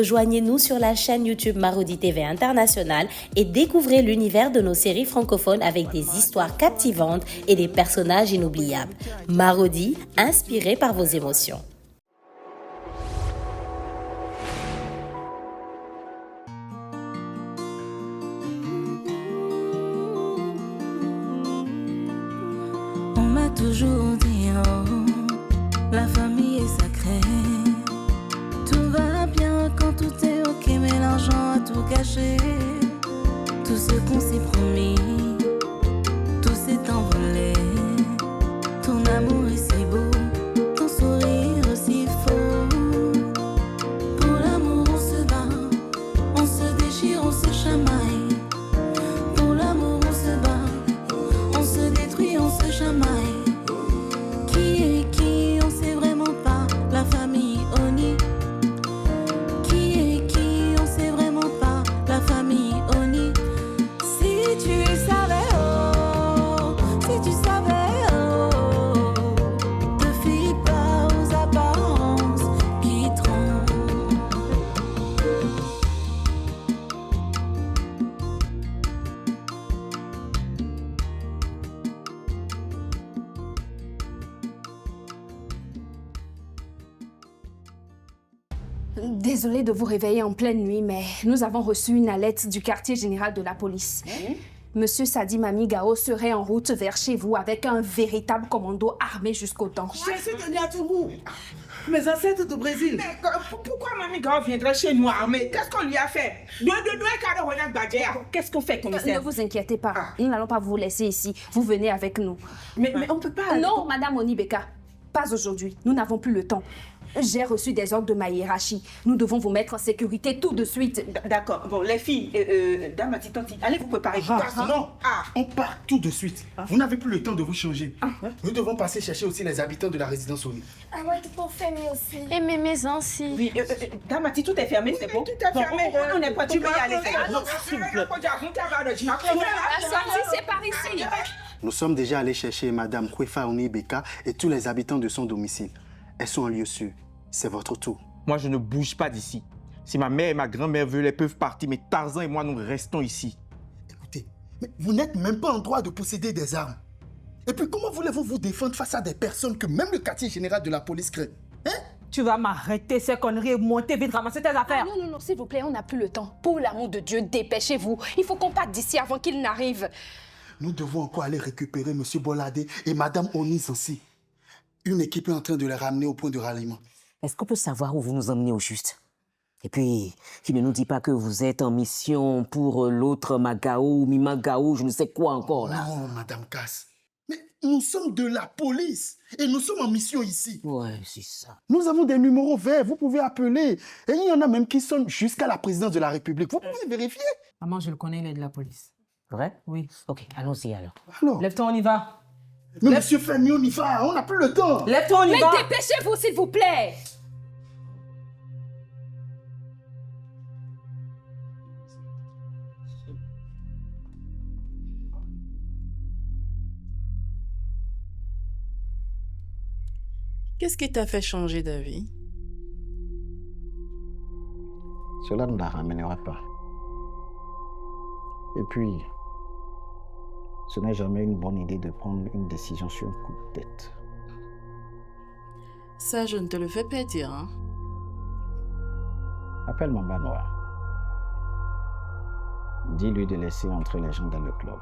Rejoignez-nous sur la chaîne YouTube Marodi TV International et découvrez l'univers de nos séries francophones avec des histoires captivantes et des personnages inoubliables. Marodi, inspiré par vos émotions. On m'a toujours dit en haut, la famille est sacrée. Tout va bien quand tout est ok, mais l'argent a tout gâché. Tout ce qu'on s'est promis, tout s'est envolé. Ton amour est si beau, ton sourire aussi faux. Pour l'amour on se bat, on se déchire, on se chamaille. Pour l'amour on se bat, on se détruit, on se chamaille. Qui est qui, on sait vraiment pas. La famille Oni. Qui est qui, on sait vraiment pas. La famille Oni. Si tu savais, oh, si tu savais, oh, te fie pas aux apparences qui trompent. Désolée de vous réveiller en pleine nuit, mais nous avons reçu une alerte du quartier général de la police. Monsieur Sadi Mami Gao serait en route vers chez vous avec un véritable commando armé jusqu'aux dents. Je suis tenu à Toubou. Mes ancêtres du Brésil. Mais pourquoi Mami Gao viendrait chez nous armée? Qu'est-ce qu'on lui a fait? Qu'est-ce qu'on fait, Ne commissaire? vous inquiétez pas, nous n'allons pas vous laisser ici. Vous venez avec nous. Mais on peut pas... Non, Madame Onibeka, pas aujourd'hui. Nous n'avons plus le temps. J'ai reçu des ordres de ma hiérarchie. Nous devons vous mettre en sécurité tout de suite. D'accord. Bon, les filles, dame, tanti, allez vous préparer. Non, on part tout de suite. Vous n'avez plus le temps de vous changer. Nous devons passer chercher aussi les habitants de la résidence Oni. Ah ouais, tout pour fermer aussi. Et mes maisons aussi. Oui, dame, tout est fermé, c'est bon? Tout est fermé. On n'est pas... Tu peux y aller. La sortie, c'est par ici. Nous sommes déjà allés chercher Madame Kwefa Onibeka et tous les habitants de son domicile. Elles sont en lieu sûr. C'est votre tour. Moi, je ne bouge pas d'ici. Si ma mère et ma grand-mère veulent, elles peuvent partir, mais Tarzan et moi, nous restons ici. Écoutez, mais vous n'êtes même pas en droit de posséder des armes. Et puis comment voulez-vous vous défendre face à des personnes que même le quartier général de la police craint? Tu vas m'arrêter ces conneries et monter vite ramasser tes affaires. Non, s'il vous plaît, on n'a plus le temps. Pour l'amour de Dieu, dépêchez-vous. Il faut qu'on parte d'ici avant qu'il n'arrive. Nous devons encore aller récupérer M. Bolade et Madame Onis aussi. Une équipe est en train de les ramener au point de ralliement. Est-ce qu'on peut savoir où vous nous emmenez au juste? Et puis, qui ne nous dit pas que vous êtes en mission pour l'autre Magao ou Mimagao, je ne sais quoi encore là. Non, Madame Cass. Mais nous sommes de la police et nous sommes en mission ici. Ouais, c'est ça. Nous avons des numéros verts, vous pouvez appeler. Et il y en a même qui sonnent jusqu'à la présidence de la République. Vous pouvez vérifier. Maman, je le connais, il est de la police. Vrai? Oui. Ok, allons-y alors. Alors, Lève-toi, on y va. mais Monsieur Femi, on y va, on n'a plus le temps. Lève-toi, on y Mais va. dépêchez-vous, s'il vous plaît. Qu'est-ce qui t'a fait changer d'avis? Cela ne la ramènera pas. Et puis, ce n'est jamais une bonne idée de prendre une décision sur un coup de tête. Ça, je ne te le fais pas dire, hein? Appelle Mamba Noir. Dis-lui de laisser entrer les gens dans le club.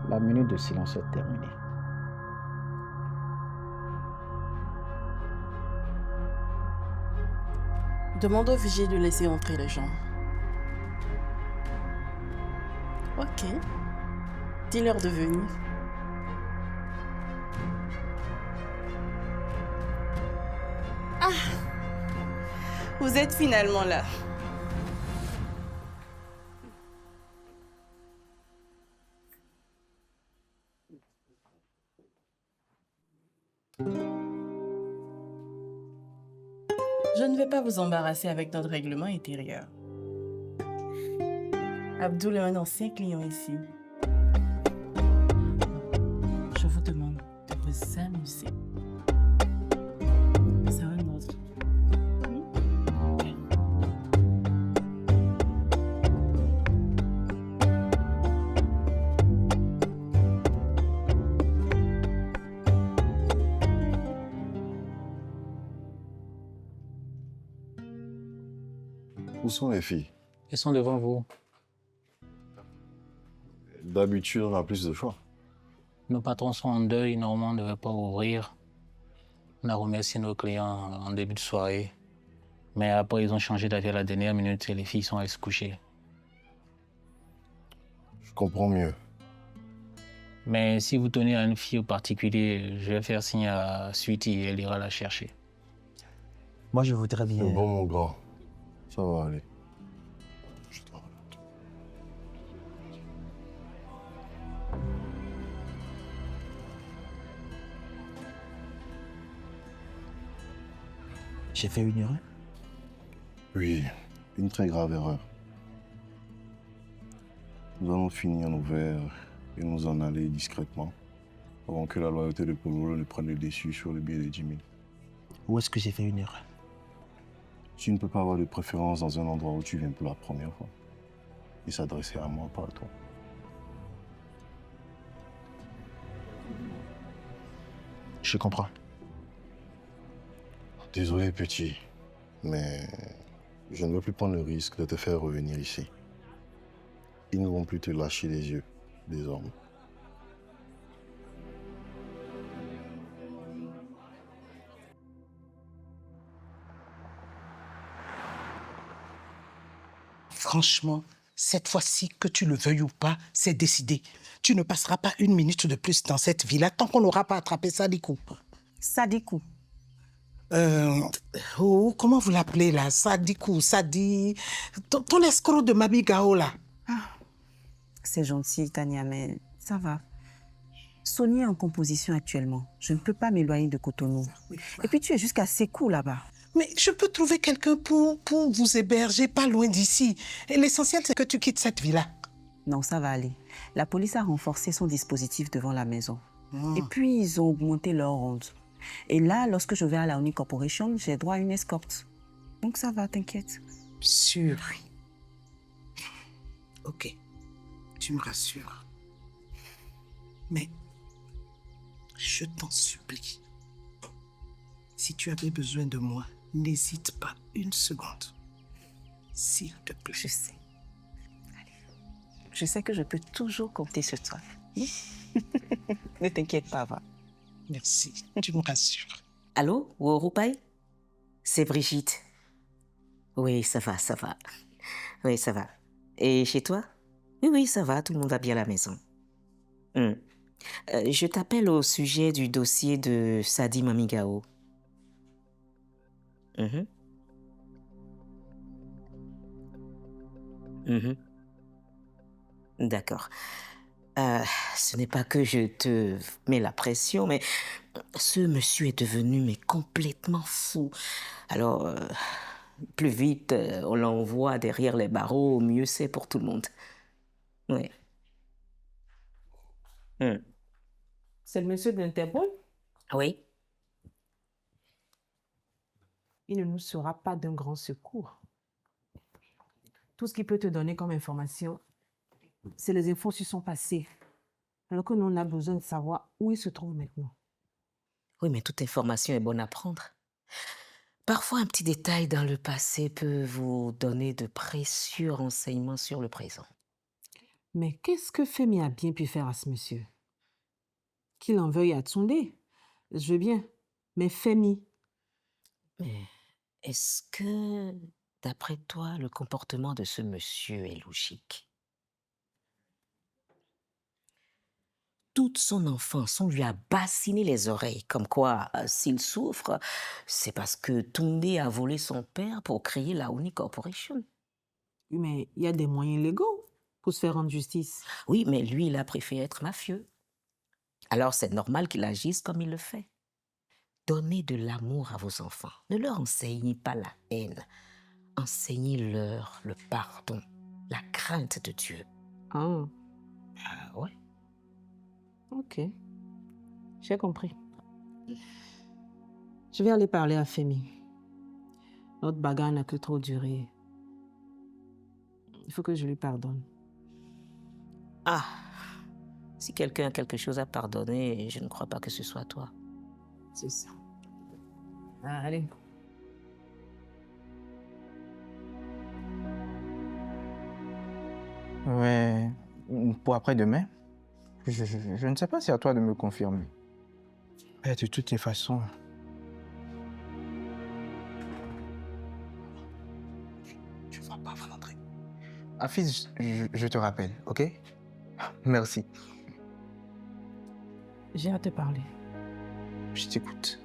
La minute de silence est terminée. Demande au vigier de laisser entrer les gens. Ok. Dis-leur de venir. Ah! Vous êtes finalement là. Je ne vais pas vous embarrasser avec notre règlement intérieur. Abdoul est un ancien client ici. Je vous demande de vous amuser. C'est un autre. sont les filles? Elles sont devant vous. D'habitude, on a plus de choix. Nos patrons sont en deuil, normalement on ne devait pas ouvrir. On a remercié nos clients en début de soirée. Mais après, ils ont changé d'avis à la dernière minute et les filles sont allées se coucher. Je comprends mieux. Mais si vous tenez à une fille au particulier, je vais faire signe à Sweetie et elle ira la chercher. Moi, je voudrais bien... C'est bon, mon grand. Ça va aller. J'ai fait une erreur? Oui, une très grave erreur. Nous allons finir nos verres et nous en aller discrètement avant que la loyauté de Polo ne prenne le dessus sur le billet de 10 000. Où est-ce que j'ai fait une erreur? Tu ne peux pas avoir de préférence dans un endroit où tu viens pour la première fois et s'adresser à moi, pas à toi. Je comprends. Désolé, petit, mais je ne veux plus prendre le risque de te faire revenir ici. Ils ne vont plus te lâcher les yeux, désormais. Franchement, cette fois-ci, que tu le veuilles ou pas, c'est décidé. Tu ne passeras pas une minute de plus dans cette villa tant qu'on n'aura pas attrapé Sadikou. Sadikou? Oh, comment vous l'appelez là? Sadikou, Sadi... Ton escroc de Mami Gao là. C'est gentil, Tania, mais ça va. Sonia est en composition actuellement. Je ne peux pas m'éloigner de Cotonou. Et puis tu es jusqu'à Sékou là-bas. Mais je peux trouver quelqu'un pour vous héberger pas loin d'ici. Et l'essentiel, c'est que tu quittes cette villa. Non, ça va aller. La police a renforcé son dispositif devant la maison. Et puis, ils ont augmenté leur ronde. Et là, lorsque je vais à la Uni Corporation, j'ai droit à une escorte. Donc ça va, t'inquiète. Sûr. Ok. Tu me rassures. Mais, je t'en supplie. Si tu avais besoin de moi, n'hésite pas une seconde. S'il te plaît. Je sais. Allez. Je sais que je peux toujours compter sur toi. Ne t'inquiète pas, va. Merci, tu me rassures. Allô, Roupaï? C'est Brigitte. Oui, ça va, ça va. Oui, ça va. Et chez toi? Oui, ça va, tout le monde va bien à la maison. Je t'appelle au sujet du dossier de Sadi Mami Gao. D'accord. Ce n'est pas que je te mets la pression, mais ce monsieur est devenu complètement fou. Alors, plus vite on l'envoie derrière les barreaux, mieux c'est pour tout le monde. Oui. C'est le monsieur de l'Interpol? Oui. Il ne nous sera pas d'un grand secours. Tout ce qu'il peut te donner comme information, c'est les infos sur son passé. Alors que nous, on a besoin de savoir où il se trouve maintenant. Oui, mais toute information est bonne à prendre. Parfois, un petit détail dans le passé peut vous donner de précieux renseignements sur le présent. Mais qu'est-ce que Femi a bien pu faire à ce monsieur? Qu'il en veuille à Tsundé, je veux bien. Mais Femi... Mais est-ce que, d'après toi, le comportement de ce monsieur est logique? Toute son enfance, on lui a bassiné les oreilles, comme quoi, s'il souffre, c'est parce que Toundé a volé son père pour créer la Uni Corporation. Oui, mais il y a des moyens légaux pour se faire rendre justice. Oui, mais lui, il a préféré être mafieux. Alors, c'est normal qu'il agisse comme il le fait. Donnez de l'amour à vos enfants. Ne leur enseignez pas la haine. Enseignez-leur le pardon, la crainte de Dieu. Ah. Ouais. Ok. J'ai compris. Je vais aller parler à Femi. Notre bagarre n'a que trop duré. Il faut que je lui pardonne. Ah, si quelqu'un a quelque chose à pardonner, je ne crois pas que ce soit toi. C'est ça. Ah, allez. Ouais, pour après-demain. Je ne sais pas, c'est à toi de me confirmer. Eh, de toutes les façons. Tu vas pas rentrer. Hafiz, je te rappelle, ok? Merci. J'ai à te parler. Je t'écoute.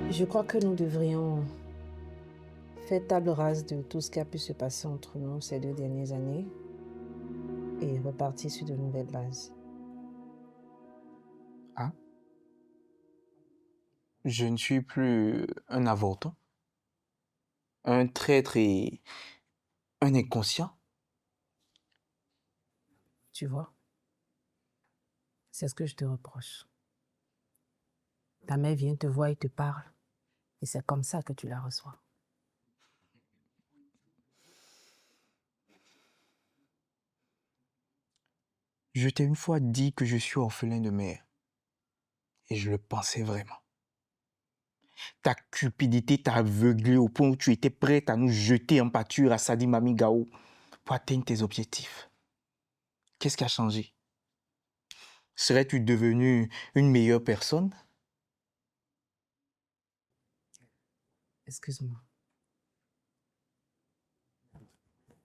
Je crois que nous devrions faire table rase de tout ce qui a pu se passer entre nous ces 2 dernières années et repartir sur de nouvelles bases. Ah? Je ne suis plus un avorton, un traître et un inconscient. Tu vois, c'est ce que je te reproche. Ta mère vient te voir et te parle, et c'est comme ça que tu la reçois. Je t'ai une fois dit que je suis orphelin de mère. Et je le pensais vraiment. Ta cupidité t'a aveuglé au point où tu étais prête à nous jeter en pâture à Sadi Mami Gao pour atteindre tes objectifs. Qu'est-ce qui a changé? Serais-tu devenue une meilleure personne? Excuse-moi.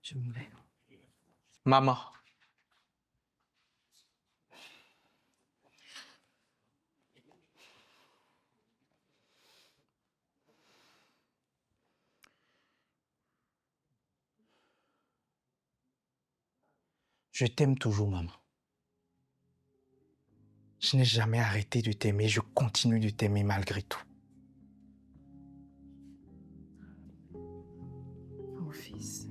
Je me vais. Maman. Je t'aime toujours, maman. Je n'ai jamais arrêté de t'aimer, je continue de t'aimer malgré tout. Mon fils,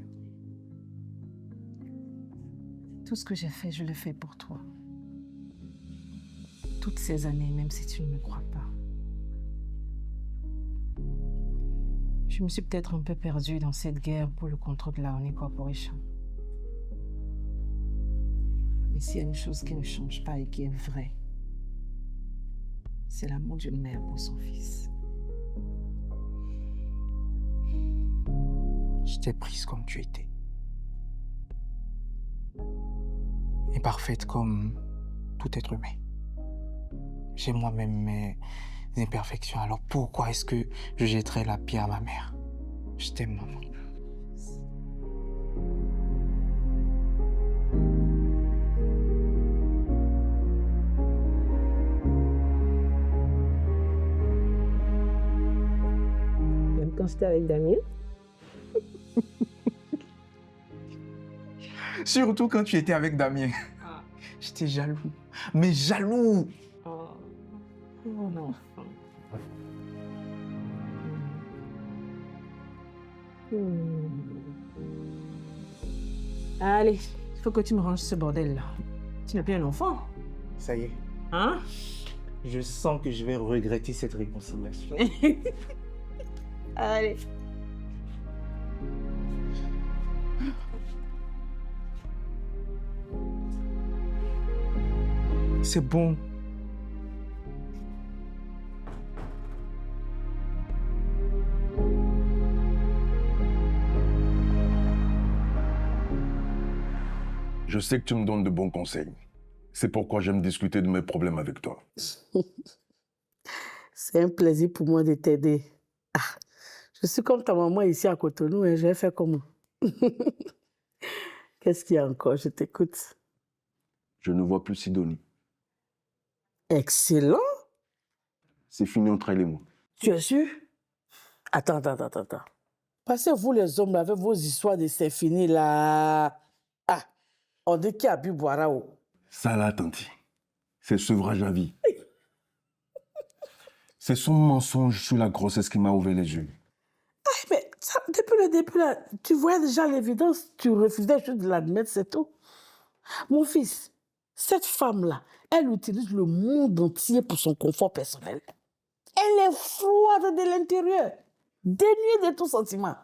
tout ce que j'ai fait, je le fais pour toi. Toutes ces années, même si tu ne me crois pas. Je me suis peut-être un peu perdue dans cette guerre pour le contrôle de la Honey Corporation. Mais s'il y a une chose qui ne change pas et qui est vraie, c'est l'amour d'une mère pour son fils. Je t'ai prise comme tu étais. Imparfaite comme tout être humain. J'ai moi-même mes imperfections. Alors pourquoi est-ce que je jetterais la pierre à ma mère? Je t'aime, maman. Même quand j'étais avec Damien. Surtout quand tu étais avec Damien. J'étais jaloux. Mais jaloux! Oh, mon enfant. Allez, il faut que tu me ranges ce bordel-là. Tu n'es plus un enfant. Ça y est. Hein? Je sens que je vais regretter cette réconciliation. Allez. C'est bon. Je sais que tu me donnes de bons conseils. C'est pourquoi j'aime discuter de mes problèmes avec toi. C'est un plaisir pour moi de t'aider. Ah, je suis comme ta maman ici à Cotonou et je vais faire comment? Qu'est-ce qu'il y a encore? Je t'écoute. Je ne vois plus Sidonie. Excellent. C'est fini entre elle et moi. Tu es sûr? Attends. Parce que vous les hommes, avec vos histoires de c'est fini là. Ah, on dit qui a bu boira où? Ça là, tanti. C'est sevrage à vie. C'est son mensonge sur la grossesse qui m'a ouvert les yeux. Ah, mais ça, depuis le début là, tu voyais déjà l'évidence, tu refusais juste de l'admettre, c'est tout. Mon fils, cette femme-là, elle utilise le monde entier pour son confort personnel. Elle est froide de l'intérieur, dénuée de tout sentiment.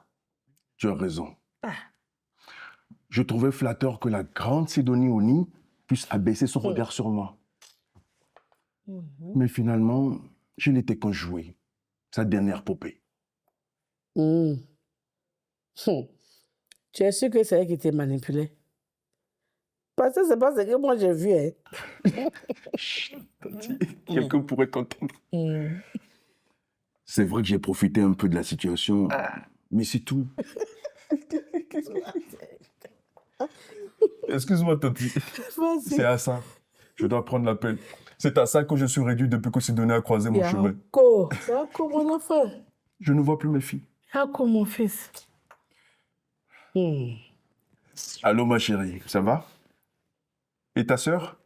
Tu as raison. Je trouvais flatteur que la grande Sidonie Oni puisse abaisser son regard sur moi. Mais finalement, je n'étais qu'un jouet. Sa dernière poupée. Tu es sûr que c'est elle qui t'a manipulé? Parce que c'est pas ce que moi j'ai vu. Hein. Quelqu'un pourrait t'entendre. C'est vrai que j'ai profité un peu de la situation, mais c'est tout. Excuse-moi, Tati. C'est à ça. Je dois prendre l'appel. C'est à ça que je suis réduit depuis que Sidonie a croisé mon chemin. Yako, mon enfant. Je ne vois plus mes filles. Yako, mon fils. Allô, ma chérie, ça va? Et ta sœur?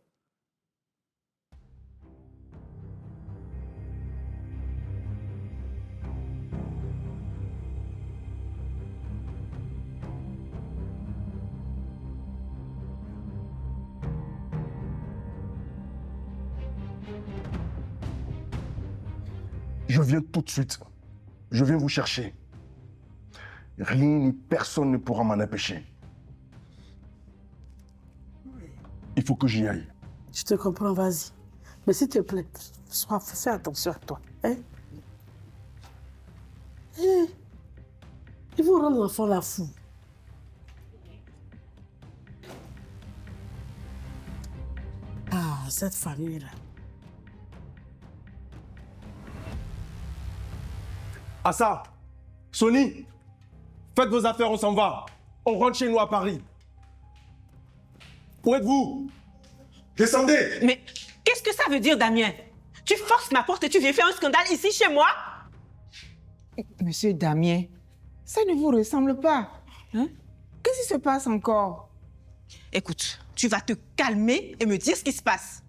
Je viens tout de suite. Je viens vous chercher. Rien ni personne ne pourra m'en empêcher. Il faut que j'y aille. Je te comprends, vas-y. Mais s'il te plaît, fais attention à toi. Hein? Ils vont rendre l'enfant la fou. Ah, cette famille-là. Assa, Sony, faites vos affaires, on s'en va. On rentre chez nous à Paris. Où êtes-vous? Descendez! Mais qu'est-ce que ça veut dire, Damien? Tu forces ma porte et tu viens faire un scandale ici chez moi? Monsieur Damien, ça ne vous ressemble pas. Hein? Qu'est-ce qui se passe encore? Écoute, tu vas te calmer et me dire ce qui se passe.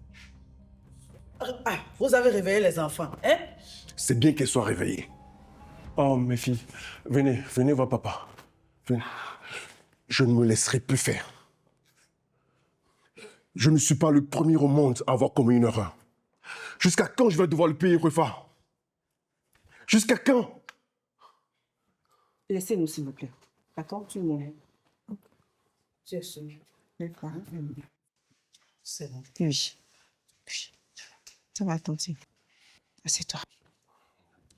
Ah, vous avez réveillé les enfants, hein? C'est bien qu'elle soit réveillée. Oh, mes filles, venez, venez voir papa. Venez. Je ne me laisserai plus faire. Je ne suis pas le premier au monde à avoir commis une erreur. Jusqu'à quand je vais devoir le payer, Rufa? Jusqu'à quand? Laissez-nous, s'il vous plaît. D'accord, tout le monde. Tu es sûr. C'est bon. Oui. Ça va, tante. Assieds-toi.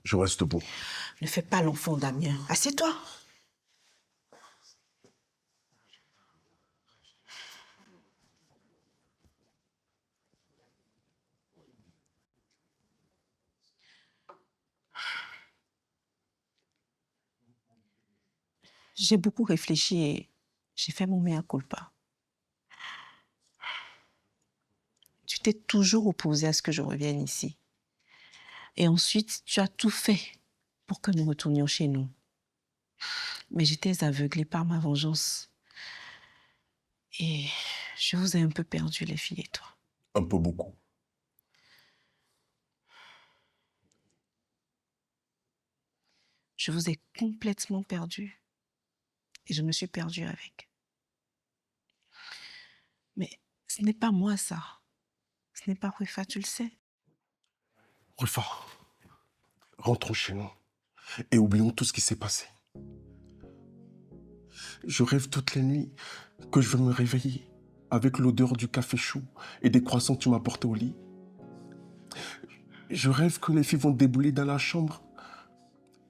Je reste debout. Ne fais pas l'enfant, Damien. Assieds-toi. J'ai beaucoup réfléchi et j'ai fait mon mea culpa. Tu t'es toujours opposé à ce que je revienne ici. Et ensuite, tu as tout fait pour que nous retournions chez nous. Mais j'étais aveuglée par ma vengeance. Et je vous ai un peu perdu, les filles et toi. Un peu beaucoup. Je vous ai complètement perdu. Et je me suis perdue avec. Mais ce n'est pas moi, ça. Ce n'est pas Rufa, tu le sais. Rufa, rentrons chez nous et oublions tout ce qui s'est passé. Je rêve toutes les nuits que je vais me réveiller avec l'odeur du café chaud et des croissants que tu m'as portés au lit. Je rêve que les filles vont débouler dans la chambre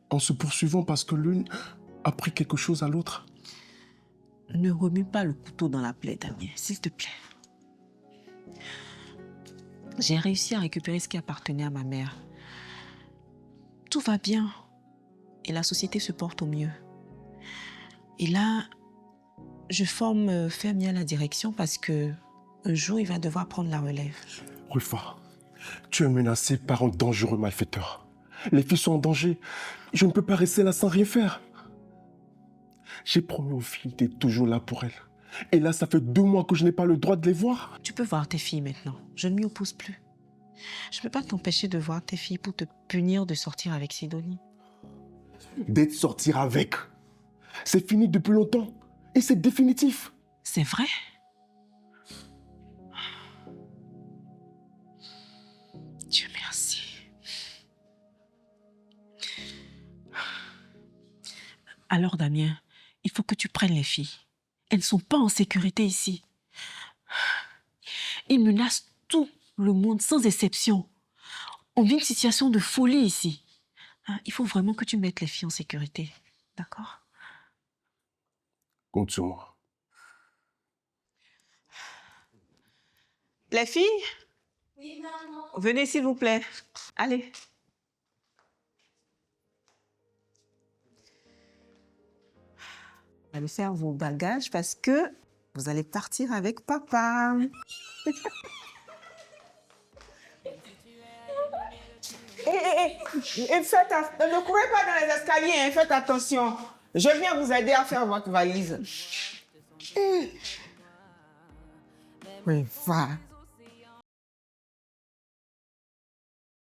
en se poursuivant parce que l'une a pris quelque chose à l'autre. Ne remue pas le couteau dans la plaie, Damien, s'il te plaît. J'ai réussi à récupérer ce qui appartenait à ma mère. Tout va bien. Et la société se porte au mieux. Et là, je forme Fermier à la direction parce que un jour, il va devoir prendre la relève. Rufa, tu es menacée par un dangereux malfaiteur. Les filles sont en danger. Je ne peux pas rester là sans rien faire. J'ai promis aux filles d'être toujours là pour elles. Et là, ça fait 2 mois que je n'ai pas le droit de les voir. Tu peux voir tes filles maintenant. Je ne m'y oppose plus. Je ne peux pas t'empêcher de voir tes filles pour te punir de sortir avec Sidonie. D'être sortir avec. C'est fini depuis longtemps. Et c'est définitif. C'est vrai? Dieu merci. Alors, Damien, il faut que tu prennes les filles. Elles ne sont pas en sécurité ici. Ils menacent tout le monde sans exception. On vit une situation de folie ici. Hein, il faut vraiment que tu mettes les filles en sécurité. D'accord? Compte sur moi. Les filles? Oui, maman. Venez, s'il vous plaît. Allez. Allez faire vos bagages parce que vous allez partir avec papa. Ne courez pas dans les escaliers, hein, faites attention. Je viens vous aider à faire votre valise. Oui, va.